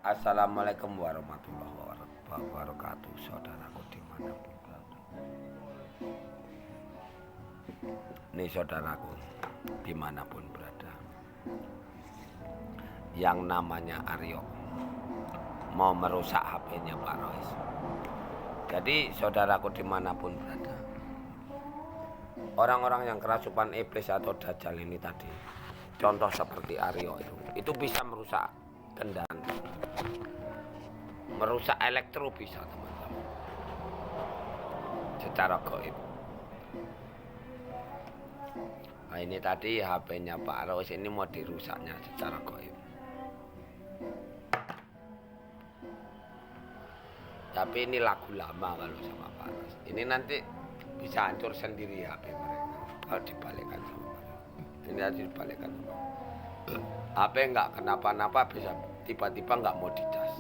Assalamualaikum warahmatullahi wabarakatuh, saudaraku dimanapun berada. Nih saudaraku dimanapun berada, yang namanya Aryo mau merusak HP-nya Pak Rois. Jadi saudaraku dimanapun berada, orang-orang yang kerasukan iblis atau dajjal ini tadi, contoh seperti Aryo itu bisa merusak kendaraan, merusak elektro bisa teman-teman, secara gaib. Nah, ini tadi HP-nya Pak Rois ini mau dirusaknya secara gaib. Tapi ini lagu lama kalau sama Pak Rois. Ini nanti bisa hancur sendiri HP mereka kalau dibalikan sama Pak Rois. Ini nanti dibalikan sama HP nggak kenapa-napa, bisa tiba-tiba nggak mau dicas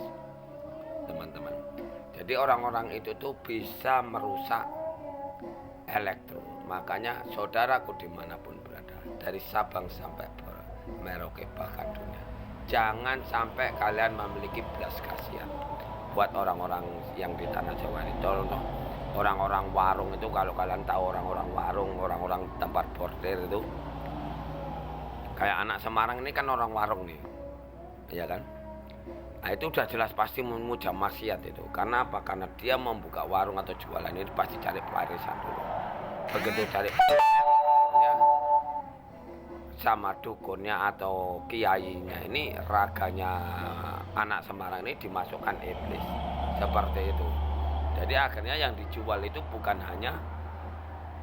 teman-teman. Jadi orang-orang itu tuh bisa merusak elektro. Makanya saudaraku dimanapun berada, dari Sabang sampai Merauke bahkan dunia, jangan sampai kalian memiliki belas kasihan buat orang-orang yang di tanah Jawa ini. Contoh orang-orang warung itu, kalau kalian tahu orang-orang warung, orang-orang tempat bordir itu, kayak anak Semarang ini kan orang warung nih, ya kan? Nah itu udah jelas pasti memuja maksiat itu. Karena apa? Karena dia membuka warung atau jualan ini pasti cari warisan dulu. Begitu cari ya, sama dukunnya atau kiainya ini, raganya anak Semarang ini dimasukkan iblis seperti itu. Jadi akhirnya yang dijual itu bukan hanya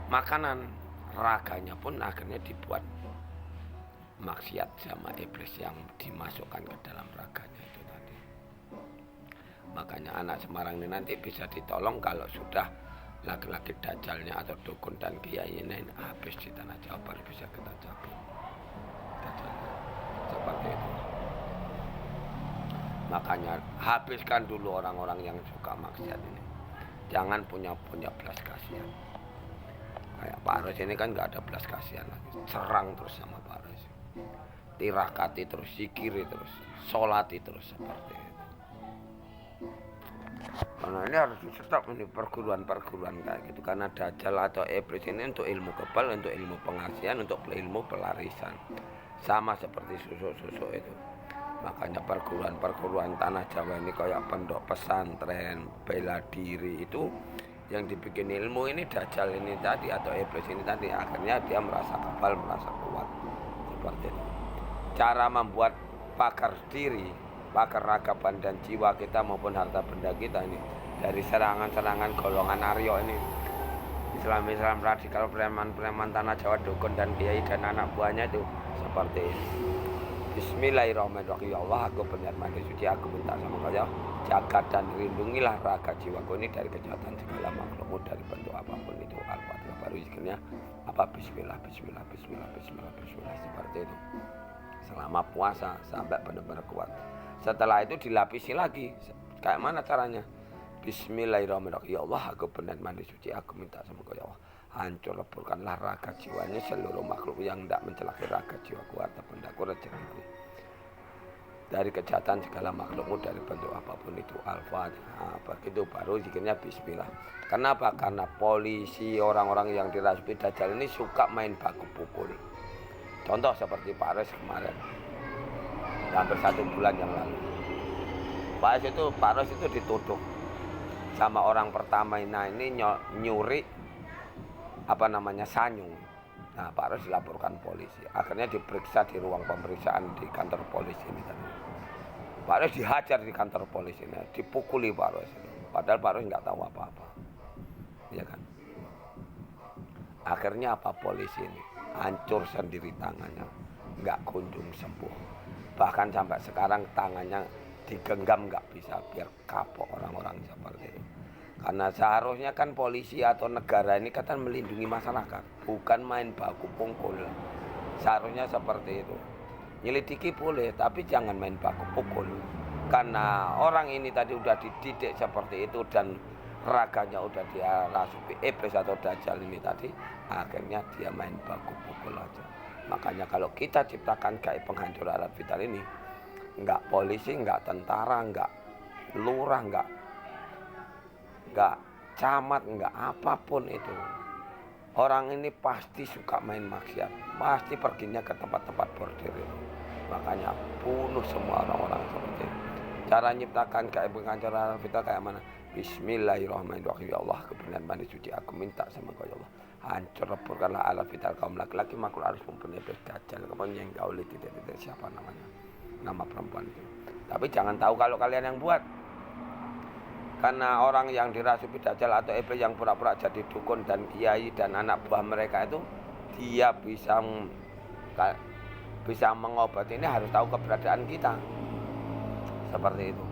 makanan, raganya pun akhirnya dibuat maksiat sama iblis yang dimasukkan ke dalam raganya itu tadi. Makanya anak Semarang ini nanti bisa ditolong kalau sudah laki-laki dajjalnya atau dukun dan kiai ini habis di tanah Jawa, baru bisa kita cabut dajjalnya seperti itu. Makanya habiskan dulu orang-orang yang suka maksiat ini. Jangan punya belas kasihan. Kayak Pak Rois ini kan nggak ada belas kasihan lagi, serang terus sama Pak Rois, tirakati terus, zikiri terus, sholati terus seperti itu. Karena ini harus disetop ini perguruan-perguruan kayak gitu. Karena dajjal atau iblis ini untuk ilmu kebal, untuk ilmu pengasihan, untuk ilmu pelarisan, sama seperti susuk-susuk itu. Makanya perguruan-perguruan tanah Jawa ini kayak pondok pesantren, bela diri itu, yang dibikin ilmu ini dajjal ini tadi atau iblis ini tadi, akhirnya dia merasa kebal, merasa kuat seperti itu. Cara membuat pakar diri, pakar ragapan dan jiwa kita maupun harta benda kita ini dari serangan-serangan golongan Aryo ini, Islam radikal, preman-preman tanah Jawa, dukun dan kiai dan anak buahnya itu seperti ini. Bismillahirrahmanirrahim. Ya Allah, aku berniat mandi suci, aku minta sama kau jaga dan lindungilah raga jiwaku ini dari kejahatan segala makhlukmu, dari bentuk apapun itu. Al-Fatihah, baru zikirnya apa? Bismillah, bismillah, bismillah, bismillah, bismillah, seperti itu selama puasa sampai benar-benar kuat. Setelah itu dilapisi lagi. Kayak mana caranya? Bismillahirrahmanirrahim. Ya Allah, aku berniat mandi suci, aku minta sama kau ya Allah, hancur leburkanlah raga jiwanya seluruh makhluk yang tidak mencelakai raga jiwaku, harta bendaku, rezekiku, dari kejahatan segala makhlukmu, dari bentuk apapun itu. Al-Fatihah. Begitu baru zikirnya bismillah. Kenapa? Karena polisi, orang-orang yang dirasuki dajjal ini suka main baku pukul. Contoh seperti Pak Rois kemarin, hampir 1 bulan yang lalu, Pak Rois itu dituduh sama orang pertama ini nyuri sanyung. Nah, Pak Rois dilaporkan polisi, akhirnya diperiksa di ruang pemeriksaan di kantor polisi ini. Pak Rois dihajar di kantor polisi ini, dipukuli Pak Rois. Padahal Pak Rois nggak tahu apa-apa, ya kan? Akhirnya apa? Polisi ini hancur sendiri tangannya, nggak kunjung sembuh. Bahkan sampai sekarang tangannya digenggam nggak bisa, biar kapok orang-orang seperti itu. Karena seharusnya kan polisi atau negara ini kan melindungi masyarakat, bukan main baku pukul. Seharusnya seperti itu. Nyelidiki boleh, tapi jangan main baku pukul. Karena orang ini tadi udah dididik seperti itu dan raganya udah dia rasuki iblis atau dajjal ini tadi, akhirnya dia main baku pukul aja. Makanya kalau kita ciptakan gaib penghancur alam vital ini, enggak polisi, enggak tentara, enggak lurah, enggak camat, enggak apapun itu. Orang ini pasti suka main maksiat, pasti perginya ke tempat-tempat bordil itu. Makanya bunuh semua orang-orang seperti itu. Cara nyiptakan gaib dengan cara vital kayak mana? Bismillahirrahmanirrahim. Ya Allah, kebenaran mandi suci aku minta sama kau ya Allah. Hancur leburkanlah alat vital kaum laki-laki makhluk harus mempunyai dajjal. Kamu yang gauli tidak siapa namanya, nama perempuan itu. Tapi jangan tahu kalau kalian yang buat. Karena orang yang dirasuki dajjal atau iblis yang pura-pura jadi dukun dan kiai dan anak buah mereka itu, dia bisa mengobati ini harus tahu keberadaan kita. Seperti itu.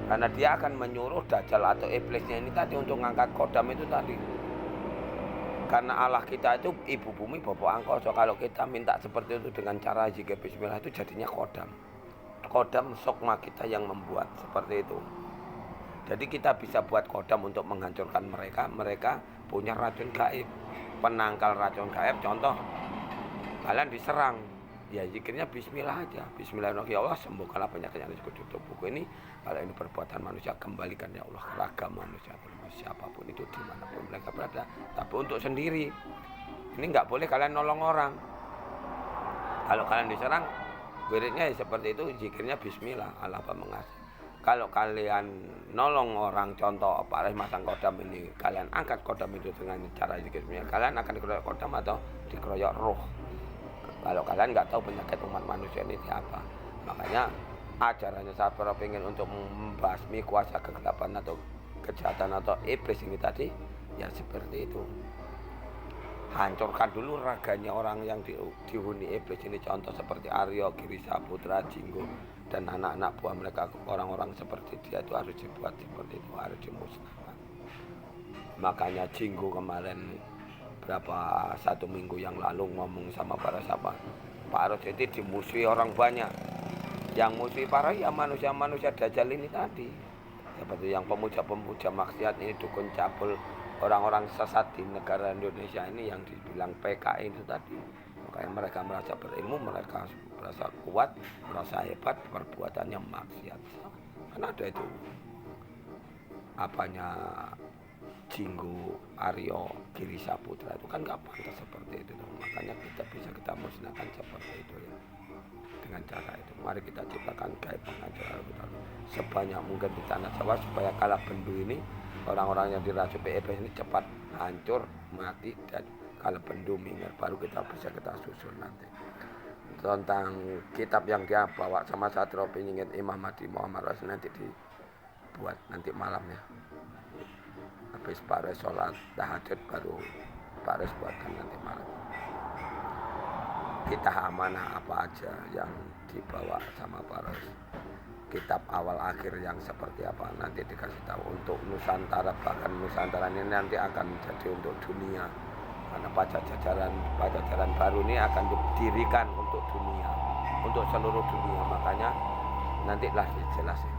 Karena dia akan menyuruh dajjal atau iblisnya ini tadi untuk mengangkat kodam itu tadi. Karena Allah kita itu ibu bumi bapak angkoso. Kalau kita minta seperti itu dengan cara zikir bismillah itu jadinya kodam. Kodam sokma kita yang membuat seperti itu. Jadi kita bisa buat kodam untuk menghancurkan mereka. Mereka punya racun gaib, penangkal racun gaib. Contoh, kalian diserang, ya zikirnya bismillah aja. Bismillahirrahmanirrahim. Ya Allah, sembuhkanlah penyakit yang ada di tubuhku ini. Kalau ini perbuatan manusia, kembalikan ya Allah ke raga manusia. Siapapun itu, dimanapun mereka berada. Tapi untuk sendiri, ini nggak boleh kalian nolong orang. Kalau kalian diserang, wiridnya seperti itu, zikirnya bismillah, Allah pengasih. Kalau kalian nolong orang, contoh Pak Res masang kodam ini, kalian angkat kodam itu dengan cara zikir bismillah, kalian akan dikeroyok kodam atau dikeroyok roh. Kalau kalian nggak tahu penyakit umat manusia ini apa, makanya ajarannya saya ingin untuk membasmi kuasa kegelapan atau kejahatan atau iblis ini tadi, ya seperti itu. Hancurkan dulu raganya orang yang dihuni iblis ini, contoh seperti Aryo, Girisa, Putra, Jinggo dan anak-anak buah mereka. Orang-orang seperti dia itu harus dibuat seperti itu, harus dimusnahkan. Makanya Jinggo kemarin berapa 1 minggu yang lalu ngomong sama para sahabat, Pak Arus itu dimusuhi orang banyak. Yang musuhi para ya manusia-manusia dajjal ini tadi, seperti yang pemuja-pemuja maksiat ini, dukun cabul, orang-orang sesat di negara Indonesia ini yang dibilang PKI itu tadi. Makanya mereka merasa berilmu, mereka merasa kuat, merasa hebat, perbuatannya maksiat. Karena ada itu apanya Jinggo, Aryo, Girisa, Putra itu kan nggak pantas seperti itu. Makanya kita musnahkan seperti itu ya. Dengan cara itu, mari kita ciptakan gaib pengajar sebanyak mungkin di tanah Jawa supaya kala bendu ini, orang-orang yang dirasuki iblis ini cepat hancur, mati, dan kala bendu minggir, baru kita susun nanti. Tentang kitab yang dia bawa sama Satrio Piningit Imam Mahdi Muhammad Rasul nanti dibuat nanti malamnya. Habis Pak Res sholat tahajud baru Pak Res buatkan nanti malam. Kita amanah apa aja yang dibawa sama Pak Res. Kitab awal akhir yang seperti apa nanti dikasih tahu untuk Nusantara, bahkan Nusantara ini nanti akan jadi untuk dunia. Karena pajajaran baru ini akan didirikan untuk dunia, untuk seluruh dunia. Makanya nantilah dijelasin.